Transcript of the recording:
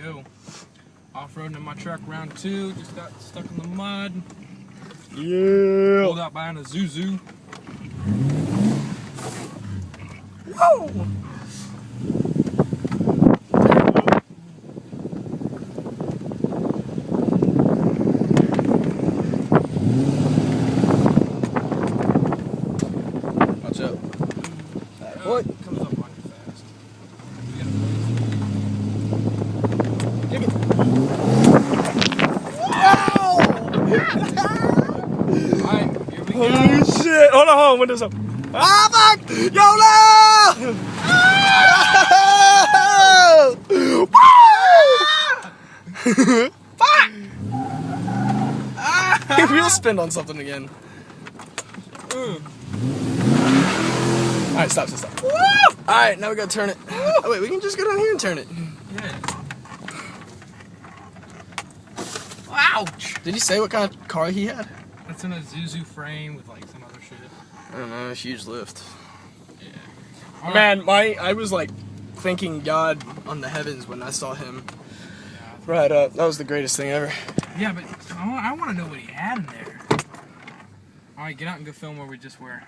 go. Off-roading in my truck, round 2. Just got stuck in the mud. Yeah. Pulled out behind a Zuzu. Whoa! Watch out. What? Comes up on you fast. Kick it. Alright, here we go. Holy shit! Hold on, windows up. Ah, fuck! YOLO! Fuck! Wheel spin on something again. Alright, stop. Alright, now we gotta turn it. Oh, wait, we can just go down here and turn it. Yeah. Ouch! Did he say what kind of car he had? That's in a Zuzu frame with like some other shit. I don't know, a huge lift. Yeah. Man, I was like thanking God on the heavens when I saw him ride up. That was the greatest thing ever. Yeah, but I want to know what he had in there. Alright, get out and go film where we just were.